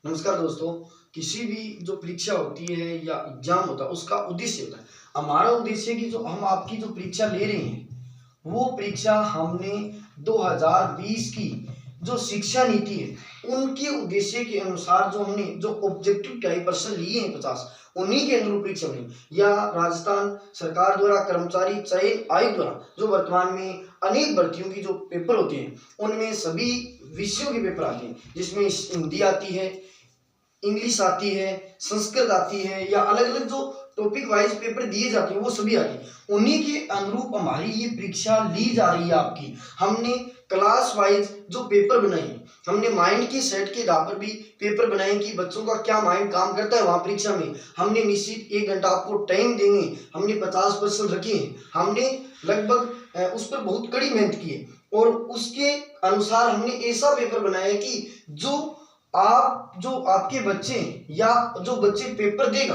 नमस्कार दोस्तों। किसी भी जो परीक्षा होती है या एग्जाम होता है उसका उद्देश्य होता है। हमारा उद्देश्य कि जो हम आपकी जो परीक्षा ले रहे हैं वो परीक्षा हमने 2020 की जो शिक्षा नीति है उनके उद्देश्य के अनुसार जो हमने जो ऑब्जेक्टिव टाइप प्रश्न लिए हैं 50 उन्हीं के अनुरूप परीक्षा बनी या राजस्थान सरकार द्वारा कर्मचारी चयन आयोग द्वारा जो वर्तमान में अनेक भर्तियों की जो पेपर होते हैं उनमें सभी विषयों के पेपर आते हैं, जिसमें हिंदी आती है, इंग्लिश आती है, संस्कृत आती है या अलग अलग जो टॉपिक वाइज पेपर दिए जाते हैं वो सभी आते हैं। उन्हीं के अनुरूप हमारी ये परीक्षा ली जा रही है आपकी। हमने क्लास वाइज जो पेपर बनाए हैं, हमने माइंड के सेट के आधार पर भी पेपर बनाए कि बच्चों का क्या माइंड काम करता है वहाँ परीक्षा में। हमने निश्चित 1 घंटा आपको टाइम देंगे, हमने 50% रखे हैं, हमने लगभग उस पर बहुत कड़ी मेहनत की है और उसके अनुसार हमने ऐसा पेपर बनाया कि जो आपके बच्चे या जो बच्चे पेपर देगा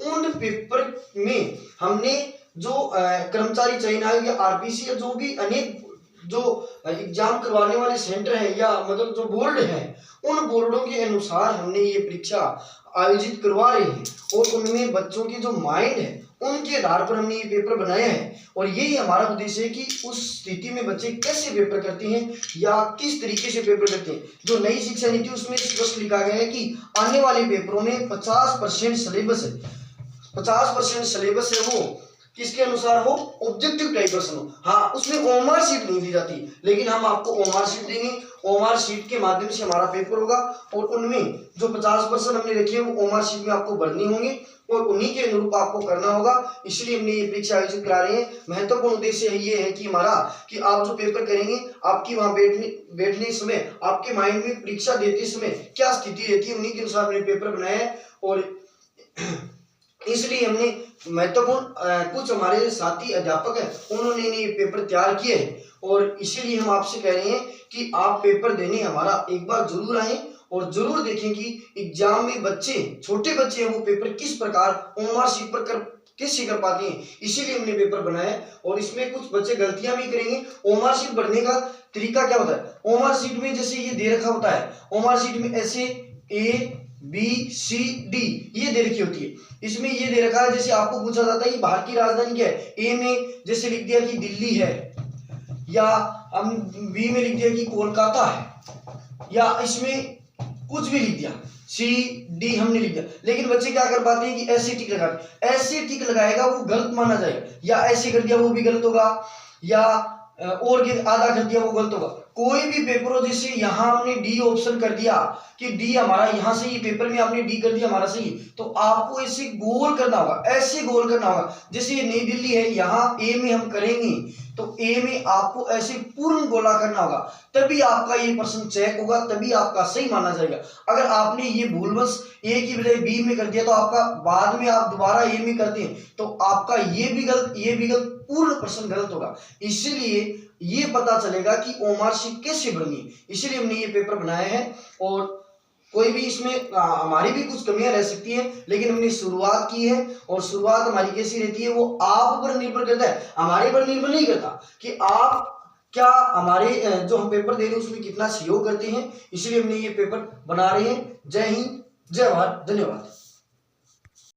उन पेपर में हमने जो कर्मचारी चयन आयोग या आरपीसी या जो भी अनेक जो एग्जाम करवाने वाले सेंटर है या मतलब जो बोर्ड है उन बोर्डों के अनुसार हमने ये परीक्षा आयोजित करवा रहे हैं और उनमें बच्चों की जो माइंड है उनके आधार पर हमने ये पेपर बनाया है। और यही हमारा उद्देश्य है कि उस स्थिति में बच्चे कैसे पेपर करते हैं या किस तरीके से पेपर करते हैं। जो नई शिक्षा नीति उसमें स्पष्ट लिखा गया है कि आने वाले पेपरों में 50% सिलेबस है, 50% सिलेबस है वो किसके अनुसार हो, ऑब्जेक्टिव टाइप प्रश्न हो। हाँ, उसमें ओएमआर शीट नहीं दी जाती, लेकिन हम आपको ओएमआर शीट देंगे। ओएमआर शीट के माध्यम से हमारा पेपर होगा और उनमें जो 50% हमने रखे हैं वो ओएमआर शीट में आपको भरनी होंगे और उन्हीं के अनुरूप आपको करना होगा। इसलिए हमने ये परीक्षा आयोजित करा रहे हैं। महत्वपूर्ण उद्देश्य ये है कि हमारा कि आप जो पेपर करेंगे आपकी वहां बैठने समय आपके माइंड में परीक्षा देते समय क्या स्थिति रहती है उन्हीं के अनुसार हमने पेपर बनाया है। और इसलिए हमने महत्वपूर्ण कुछ हमारे साथी अध्यापक हैं उन्होंने ये पेपर तैयार किए हैं और इसीलिए हम आपसे कह रहे हैं कि आप पेपर देने हमारा एक बार जरूर आए और जरूर देखें कि एग्जाम में बच्चे छोटे बच्चे हैं वो पेपर किस प्रकार ओएमआर शीट पर कैसे कर पाते हैं। इसीलिए हमने पेपर बनाया है और इसमें कुछ बच्चे गलतियां भी करेंगे। ओएमआर शीट भरने का तरीका क्या होता है, ओएमआर शीट में जैसे ये दे रखा होता है, ओएमआर शीट में ऐसे ABCD ये दे रखी होती है। इसमें ये दे रखा है जैसे आपको पूछा जाता है कि भारत की राजधानी क्या है, ए में जैसे लिख दिया कि दिल्ली है या हम बी में लिख दिया कि कोलकाता है या इसमें कुछ भी लिख दिया, CD हमने लिख दिया। लेकिन बच्चे क्या कर पाते हैं कि ऐसे टिक लगाते, ऐसे टिक लगाएगा वो गलत माना जाएगा, या ऐसे कर दिया वो भी गलत होगा, या और आधा कर दिया वो गलत होगा। कोई भी पेपर हो जैसे यहाँ हमने डी ऑप्शन कर दिया कि डी हमारा यहाँ से ये पेपर में आपने डी कर दिया हमारा सही, तो आपको ऐसे गोल करना होगा, ऐसे गोल करना होगा। जैसे ये नई दिल्ली है, यहाँ ए में हम करेंगे तो ए में आपको ऐसे पूर्ण गोला करना होगा, तभी आपका ये प्रश्न चेक होगा, तभी आपका सही माना जाएगा। अगर आपने ये भूलवश ए की बजाय बी में कर दिया तो आपका बाद में आप दोबारा ए में करते हैं तो आपका ये भी गलत, पूर्ण प्रश्न गलत होगा। इसलिए ये पता चलेगा कि ओएमआर शीट कैसे भरनी है। इसीलिए हमने ये पेपर बनाया है और कोई भी इसमें हमारी भी कुछ कमियां रह सकती हैं, लेकिन हमने शुरुआत की है और शुरुआत हमारी कैसी रहती है वो आप पर निर्भर करता है, हमारे पर निर्भर नहीं करता कि आप क्या हमारे जो हम पेपर दे रहे हैं उसमें कितना सहयोग करते हैं। इसलिए हमने ये पेपर बना रहे हैं। जय हिंद, जय भारत, धन्यवाद।